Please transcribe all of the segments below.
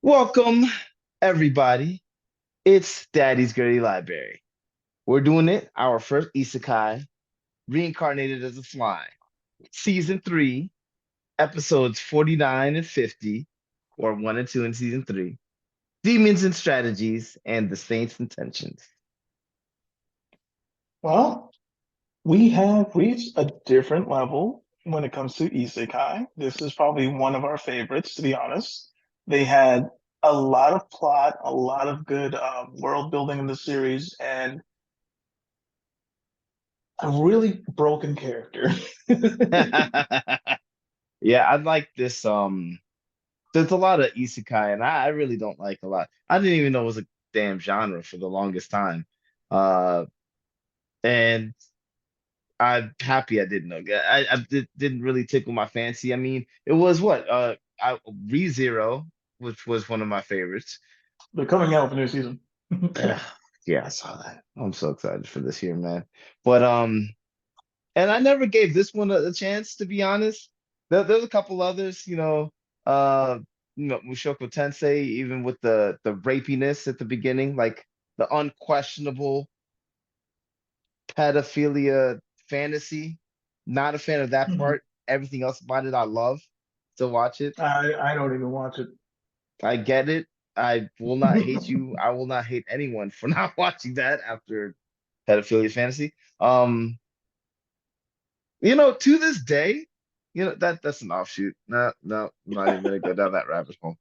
Welcome, everybody. It's Daddy's Girly Library. We're doing it, our first isekai, Reincarnated as a Fly, Season 3, episodes 49 and 50, or 1 and 2 in Season 3, Demons and Strategies, and the Saints' Intentions. Well, we have reached a different level when it comes to isekai. This is probably one of our favorites, to be honest. They had a lot of plot, a lot of good world building in the series, and a really broken character. Yeah, I like this. There's a lot of isekai, and I really don't like a lot. I didn't even know it was a damn genre for the longest time. Uh, and I'm happy I didn't know. Didn't really tickle my fancy. I mean, it was what? ReZero, which was one of my favorites. They're coming out with a new season. Ugh, yeah, I saw that. I'm so excited for this year, man. But and I never gave this one a chance, to be honest. There's a couple others, uh, Mushoku Tensei, even with the rapiness at the beginning, like the unquestionable pedophilia fantasy. Not a fan of that Mhm. part. Everything else about it, I love to watch it. I don't even watch it. I get it. I will not hate you. I will not hate anyone for not watching that after pedophilia fantasy. To this day, that's an offshoot. No, no, I'm not even gonna go down that rabbit hole.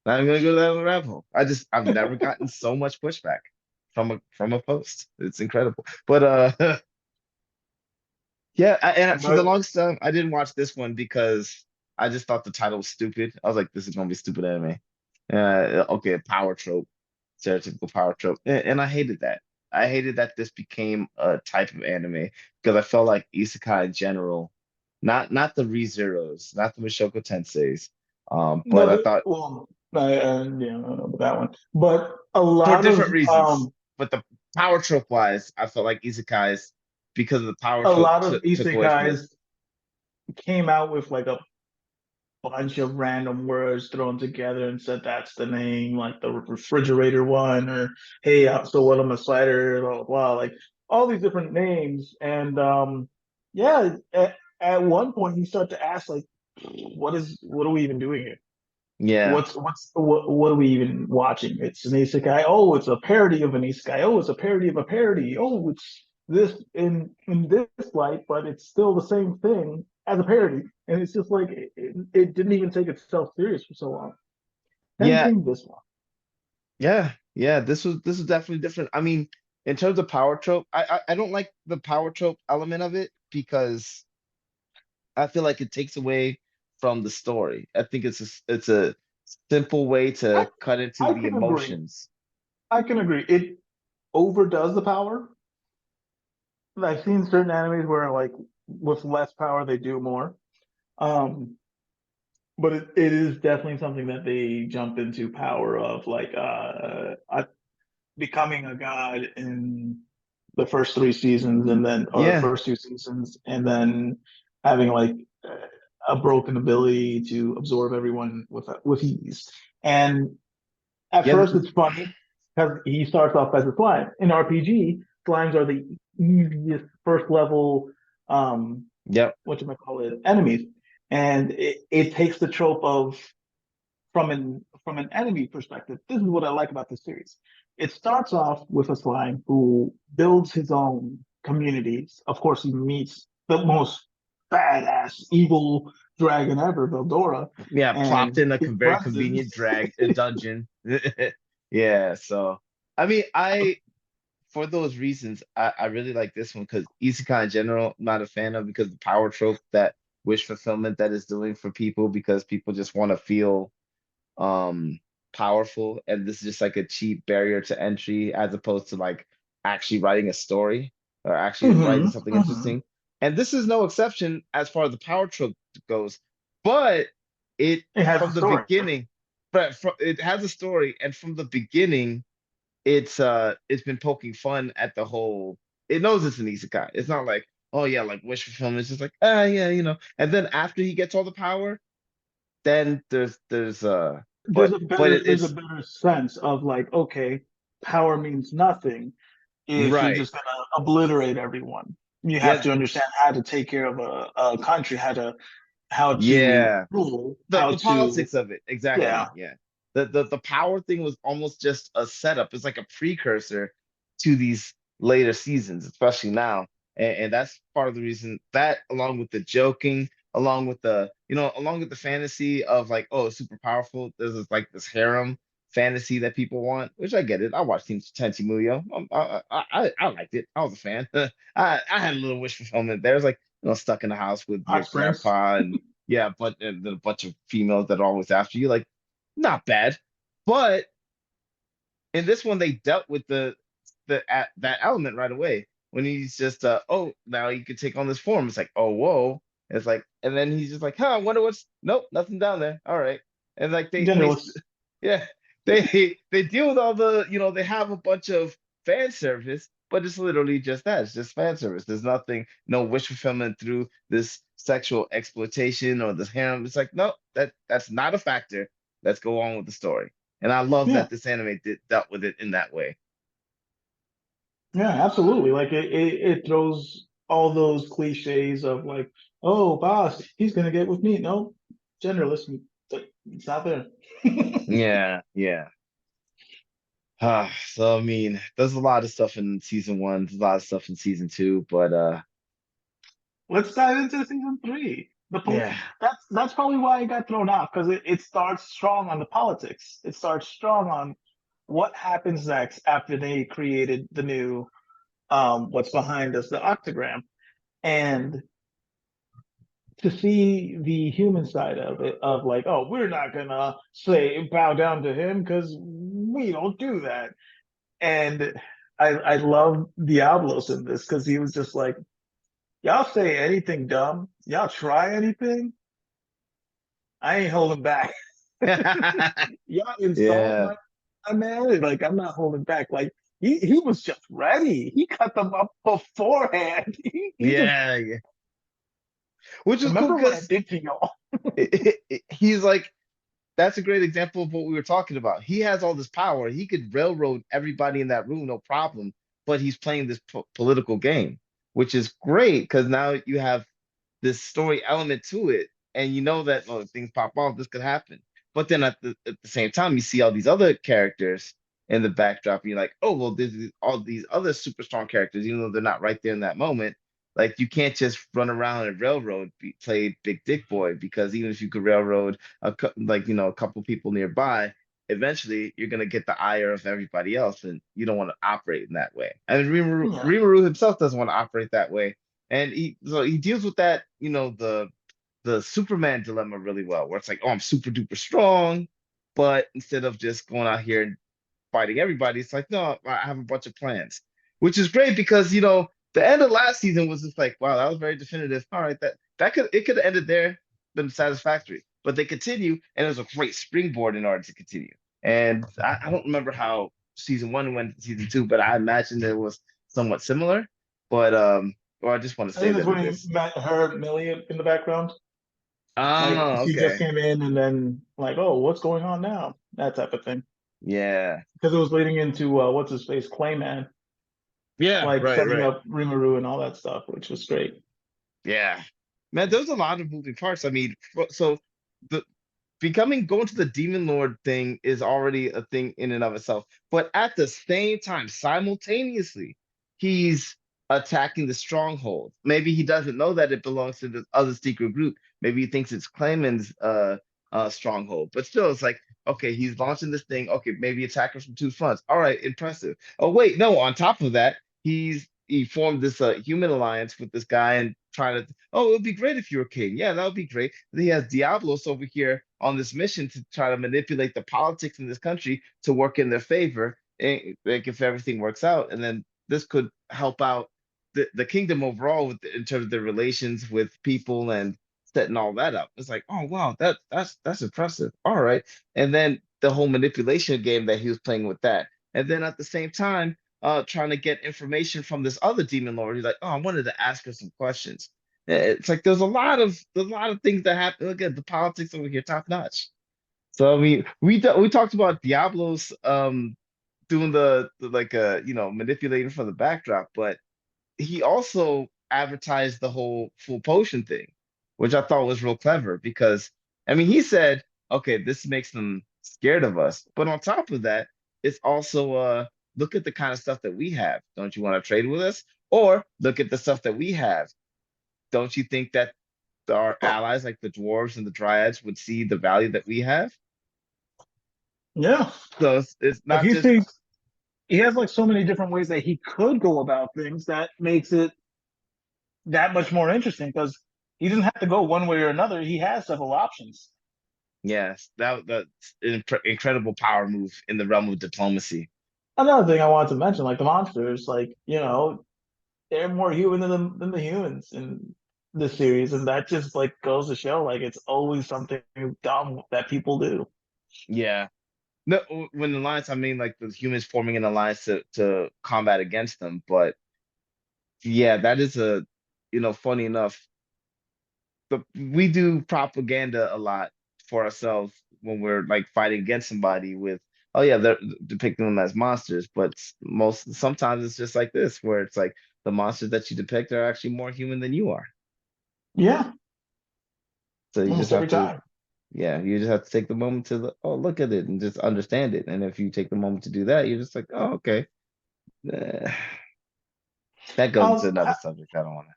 Not even gonna go down the rabbit hole. I've never gotten so much pushback from a post. It's incredible. But yeah, and for the But longest time, I didn't watch this one because I just thought the title was stupid. I was like, this is gonna be stupid anime. Okay, power trope, stereotypical power trope, and I hated that. I hated that this became a type of anime because I felt like isekai in general, not the ReZeros, not the Mushoku Tenseis, but I no, thought well, yeah, I don't know about that one. But for different reasons. But the power trope wise, I felt like isekais because of the power a trope lot of took away from it. isekais came out with like a bunch of random words thrown together and said that's the name, like the refrigerator one, or hey, so what? I'm a cider, blah blah blah, like all these different names. And yeah, at one point you start to ask like, what are we even doing here? Yeah. What are we even watching? It's an isekai. Oh, it's a parody of an isekai. Oh, it's a parody of a parody. Oh, it's this in this light, but it's still the same thing as a parody. And it's just like it didn't even take itself serious for so long. Then Yeah, came this one. yeah. This was definitely different. I mean, in terms of power trope, I don't like the power trope element of it because I feel like it takes away from the story. I think it's a simple way I, to cut into I the can agree. emotions. I can agree. It overdoes the power. I've seen certain animes where like with less power they do more. Um, but it is definitely something that they jump into power of like becoming a god in the first three seasons and then or Yeah, first two seasons and then having like a broken ability to absorb everyone with ease. And at yeah, first it's funny because he starts off as a slime. In RPG, slimes are the easiest first level yep, what you call it enemies. And it takes the trope of from an enemy perspective, this is what I like about this series. It starts off with a slime who builds his own communities. Of course, he meets the most badass evil dragon ever, Veldora, yeah. Plopped and in a very befriends him. convenient drag a dungeon. Yeah, so I mean, I for those reasons, I really like this one because Isekai in general, I'm not a fan of because the power trope that wish fulfillment that is doing for people because people just want to feel um powerful, and this is just like a cheap barrier to entry as opposed to like actually writing a story or actually writing Mm-hmm, something mm-hmm. interesting. And this is no exception as far as the power trope goes, but it It has a from the story. beginning, it has a story, and from the beginning it's been poking fun at the whole. It knows it's an isekai. It's not like, oh yeah, like wish fulfillment. It's just like, yeah. And then after he gets all the power, then there's there's a it's better sense of like, okay, power means nothing if you're right. just gonna obliterate everyone. You have Yeah, to understand how to take care of a country, how to yeah. rule, The politics of it, exactly. yeah, Yeah. The power thing was almost just a setup. It's like a precursor to these later seasons, especially now. And that's part of the reason that, along with the joking, along with along with the fantasy of like, oh, it's super powerful. There's this harem fantasy that people want, which I get it. I watched Team Tenchi Muyo. I liked it. I was a fan. I had a little wish fulfillment there. It's like, stuck in the house with hot your springs. grandpa and yeah, but and then a bunch of females that are always after you. Like, not bad. But in this one, they dealt with that element right away when he's just oh, now you can take on this form. It's like, oh, whoa. It's like, and then he's just like, huh, I wonder what's nope, nothing down there. All right. And like Generous. yeah, they deal with all they have a bunch of fan service, but it's literally just that. It's just fan service. There's nothing, no wish fulfillment through this sexual exploitation or this harem. It's like, no, that's not a factor. Let's go on with the story. And I love Yeah, that this anime dealt with it in that way. yeah, absolutely. Like it throws all those cliches of like, oh, boss, he's gonna get with me. No, generalist, it's not there. Yeah, yeah. So I mean, there's a lot of stuff in season one, there's a lot of stuff in season two, but Let's dive into season three. yeah. That's probably why it got thrown off because it starts strong on the politics. It starts strong on what happens next after they created the new what's behind us, the octagram, and to see the human side of it, of like, oh, we're not gonna say bow down to him because we don't do that. And I love Diablos in this because he was just like, y'all say anything dumb, y'all try anything, I ain't holding back. Y'all insult Yeah. my man, like I'm not holding back. Like he was just ready. He cut them up beforehand. He just Yeah, yeah. Which is cool remember what I because did to y'all. he's like, that's a great example of what we were talking about. He has all this power. He could railroad everybody in that room, no problem. But he's playing this political game, which is great because now you have this story element to it, and you know that if things pop off, this could happen. But then at the same time, you see all these other characters in the backdrop, and you're like, oh well, there's all these other super strong characters, even though they're not right there in that moment. Like you can't just run around and railroad, play big dick boy, because even if you could railroad a couple people nearby, eventually you're gonna get the ire of everybody else, and you don't want to operate in that way. And Yeah, Rimuru himself doesn't want to operate that way, and he deals with that, the Superman dilemma really well, where it's like, oh, I'm super duper strong, but instead of just going out here and fighting everybody, it's like, no, I have a bunch of plans, which is great because the end of last season was just like, wow, that was very definitive. All right, that could have ended there, been satisfactory, but they continue, and it was a great springboard in order to continue. And I don't remember how season one went to season two, but I imagine it was somewhat similar. But or I just want to I say think that's that when it you is. met her Millie in the background. Like Oh, she just okay. came in and then like, oh, what's going on now? That type of thing. Yeah. Because it was leading into what's his face, Clayman, Yeah, like right, setting right. up Rimuru and all that stuff, which was great. Yeah. Man, there's a lot of moving parts. I mean, so the going to the Demon Lord thing is already a thing in and of itself. But at the same time, simultaneously, he's attacking the stronghold. Maybe he doesn't know that it belongs to this other secret group. Maybe he thinks it's Clayman's stronghold. But still, it's like, okay, he's launching this thing. Okay, maybe attackers from two fronts. All right, impressive. Oh, wait, no, on top of that, he formed this human alliance with this guy and trying to, oh, it would be great if you were king. Yeah, that would be great. He has Diablos over here on this mission to try to manipulate the politics in this country to work in their favor, like if everything works out. And then this could help out the kingdom overall in terms of their relations with people and setting all that up. It's like, oh wow, that's impressive. All right. And then the whole manipulation game that he was playing with that. And then at the same time, trying to get information from this other demon lord. He's like, oh, I wanted to ask her some questions. It's like there's a lot of things that happen. Look at the politics over here, top notch. So I mean, we talked about Diablos doing the like manipulating for the backdrop, but he also advertised the whole full potion thing, which I thought was real clever because I mean he said, okay, this makes them scared of us. But on top of that, it's also look at the kind of stuff that we have. Don't you want to trade with us? Or look at the stuff that we have. Don't you think that our allies like the dwarves and the dryads would see the value that we have? Yeah. So it's Like not just he has like so many different ways that he could go about things that makes it that much more interesting because he doesn't have to go one way or another. He has several options. yes, that's an incredible power move in the realm of diplomacy. Another thing I wanted to mention, like the monsters, like, they're more human than the humans in this series, and that just like goes to show like it's always something dumb that people do. Yeah. No, when alliance, I mean like the humans forming an alliance to combat against them. But yeah, that is funny enough, we do propaganda a lot for ourselves when we're like fighting against somebody with, oh yeah, they're depicting them as monsters. But sometimes it's just like this, where it's like the monsters that you depict are actually more human than you are. Yeah, So you just almost have every to, time. yeah, you just have to take the moment to, oh, look at it and just understand it. And if you take the moment to do that, you're just like, oh, okay. Eh, that goes into another subject. I don't want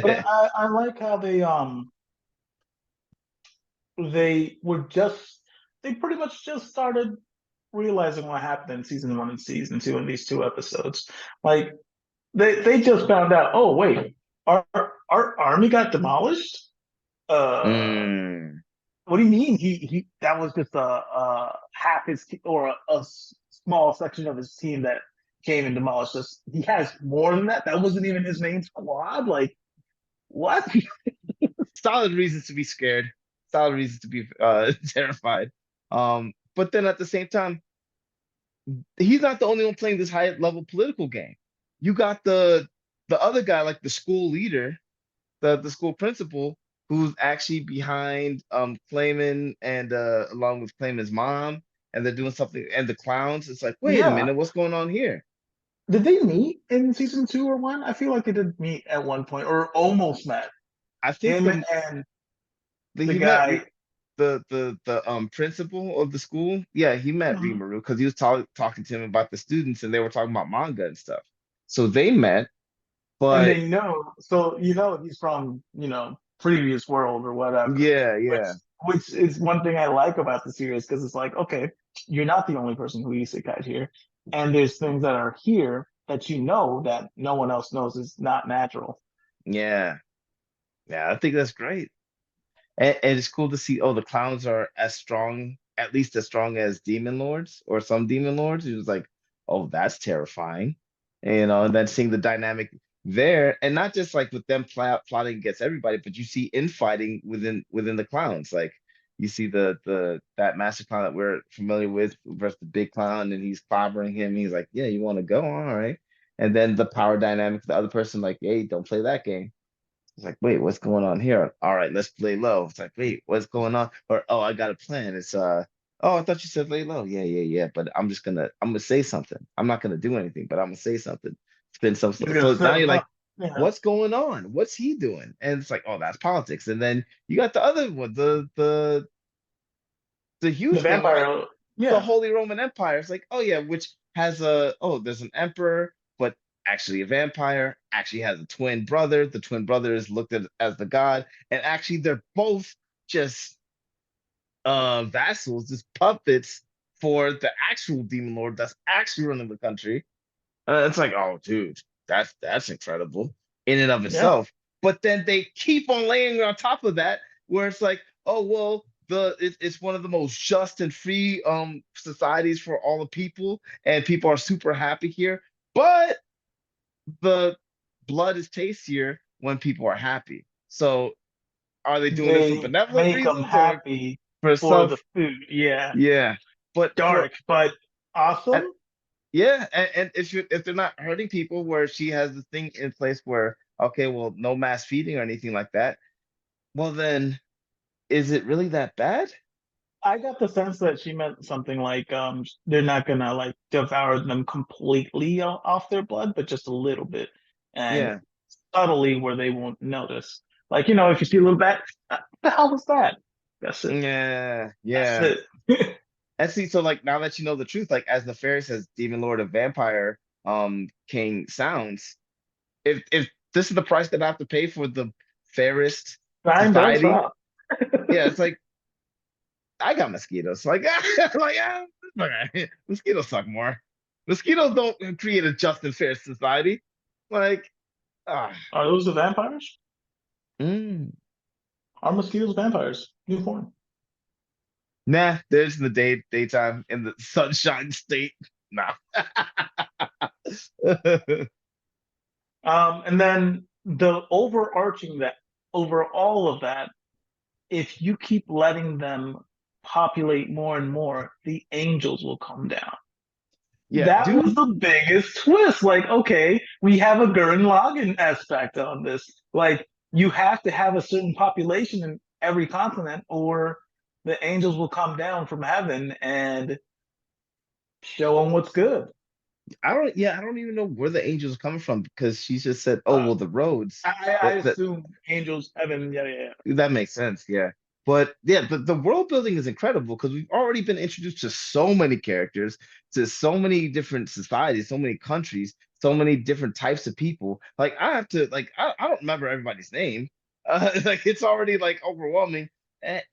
But to. I like how they were just they pretty much just started realizing what happened in season one and season two in these two episodes. Like they just found out, oh wait, our army got demolished? Uh Mm, what do you mean he that was just a half his or small section of his team that came and demolished us. He has more than that. That wasn't even his main squad. Like what? solid reasons to be scared. Solid reasons to be terrified. But then at the same time, he's not the only one playing this high level political game. You got the other guy, like the school leader, the school principal, who's actually behind Clayman and along with Clayman's mom, and they're doing something, and the clowns. It's like, wait a Yeah. minute, what's going on here? Did they meet in season two or one? I feel like they did meet at one point or almost met. I think Him and the he met guy. the principal of the school. Yeah, he met Mhm. Rimaru because he was talking to him about the students, and they were talking about manga and stuff. So they met, And but they know, so he's from, previous world or whatever. yeah, Which yeah, which is one thing I like about the series because it's like, okay, you're not the only person who isekai here. And there's things that are here that that no one else knows is not natural. yeah, yeah. I think that's great. And it's cool to see, oh, the clowns are as strong, at least as strong as demon lords or some demon lords. It was like, oh, that's terrifying. And then seeing the dynamic there, and not just like with them plotting against everybody, but you see infighting within the clowns. Like you see the that master clown that we're familiar with versus the big clown, and he's clobbering him. He's like, yeah, you want to go? All right. And then the power dynamic, the other person, like, hey, don't play that game. It's like, wait, what's going on here? All right, let's play low. It's like, wait, what's going on? Or, oh, I got a plan. It's oh, I thought you said lay low. Yeah, yeah, yeah. But I'm gonna say something. I'm not gonna do anything, but I'm gonna say something. Spend some He's gonna so set now him you're like, up. Yeah. what's going on? What's he doing? And it's like, oh, that's politics. And then you got the other one, the The huge one, like vampire, the yeah. Holy Roman Empire. It's like, oh yeah, which has there's an emperor, but actually a vampire, actually has a twin brother. The twin brother is looked at as the god, and actually they're both just vassals, just puppets for the actual demon lord that's actually running the country. It's like, oh, dude, that's incredible in and of Yeah. itself. But then they keep on laying on top of that, where it's like, oh well, it's one of the most just and free societies for all the people, and people are super happy here. But the blood is tastier when people are happy. So are they doing it for They benevolent make them reasons or happy for for the self? food. Yeah. Yeah, but for Dark, but and, awesome. yeah, and if they're not hurting people, where she has the thing in place where okay, well, no mass feeding or anything like that, well then is it really that bad? I got the sense that she meant something like they're not gonna like devour them completely off their blood, but just a little bit and Yeah, subtly where they won't notice. Like, if you see a little bat, what the hell was that? That's it. yeah, That's yeah. it. And see, so like now that you know the truth, like as nefarious as Demon Lord of Vampire King sounds, if this is the price that I have to pay for the fairest Time does society, stop. yeah, it's like I got mosquitoes. Like, like okay. Mosquitoes suck more. Mosquitoes don't create a just and fair society. Like, ah, Are those the vampires? mm. Are mosquitoes vampires? New form. Nah, there's in the daytime in the sunshine state. Nah. And then the overarching that over all of that, if you keep letting them populate more and more, the angels will come down. Yeah, That was dude. the biggest twist. Like, okay, we have a Gurren Lagann aspect on this. Like, you have to have a certain population in every continent, or the angels will come down from heaven and show them what's good. I don't even know where the angels are coming from because she just said, "Oh, Uh, well, the roads." I That assume angels, heaven, yeah, yeah, yeah. that makes sense, yeah. But yeah, the world building is incredible because we've already been introduced to so many characters, to so many different societies, so many countries, so many different types of people. Like I have to like I don't remember everybody's name. Like it's already like overwhelming.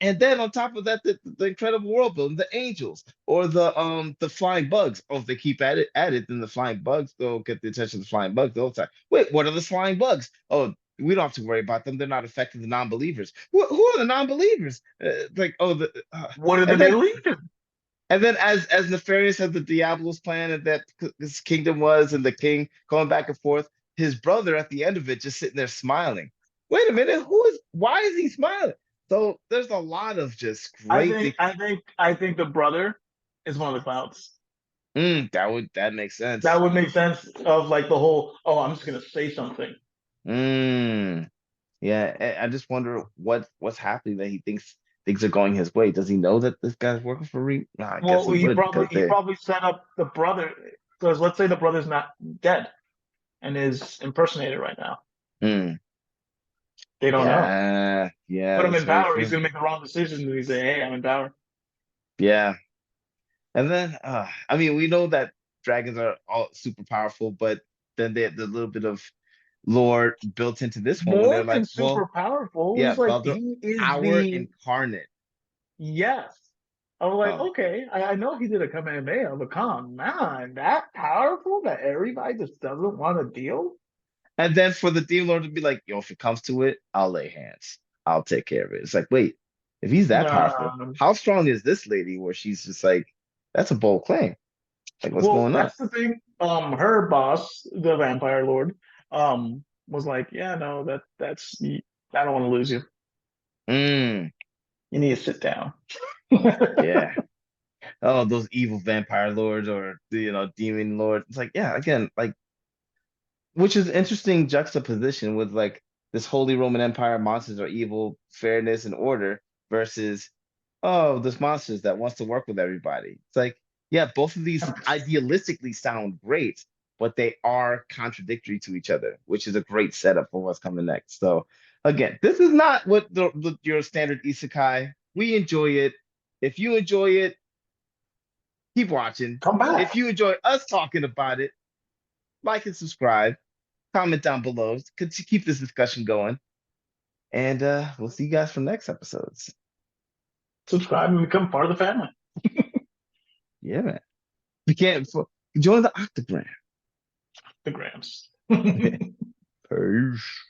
And then on top of that, the incredible world building, the angels or the flying bugs. Oh, if they keep at it, then the flying bugs they'll get the attention of the flying bugs the whole time. Wait, what are the flying bugs? Oh, we don't have to worry about them. They're not affecting the non-believers. Who are the non-believers? Like, oh, What are the and then Legion? as nefarious as the Diablo's plan and that his kingdom was, and the king going back and forth, his brother at the end of it just sitting there smiling. Wait a minute, who is? Why is he smiling? So there's a lot of just I great think, things. I think the brother is one of the clouds. That makes That sense. would make sense of like the whole, oh, I'm just gonna say something. Mm, yeah, I just wonder what's happening that he thinks things are going his way. Does he know that this guy's working for Re? Nah, I guess Well, he would because he they. probably set up the brother because let's say the brother's not dead and is impersonated right now. Mm, They don't know. yeah, Put him that's in very power, he's true. gonna make the wrong decision and he's say, hey, I'm in power. Yeah, and then I mean, we know that dragons are all super powerful, but then the little bit of lore built into this one when More they're than like, super well, powerful. yeah, He's like well, they're he is power the incarnate. yes. I was like, Oh, okay, I know he did a Kamehameha, but come on, that powerful that everybody just doesn't want to deal? and then for the demon lord to be like, yo, if it comes to it, I'll lay hands. I'll take care of it. It's like, wait, if he's that powerful, Um, how strong is this lady where she's just like, that's a bold claim. Like, what's well, going on? that's the thing. Her boss, the vampire lord, was like, yeah, no, I don't want to lose you. Mm, You need to sit down. yeah. Oh, those evil vampire lords or demon lords. It's like, yeah, again, like which is interesting juxtaposition with like this Holy Roman Empire monsters are evil, fairness and order versus this monsters that wants to work with everybody. It's like, yeah, both of these idealistically sound great, but they are contradictory to each other, which is a great setup for what's coming next. So again, this is not what your standard isekai. We enjoy it. If you enjoy it, keep watching. Come If back. you enjoy us talking about it, like and subscribe, comment down below to keep this discussion going. And we'll see you guys for next episodes. Subscribe and become part of the family. Yeah, man. You can't join the Octagram. The Grams. Peace.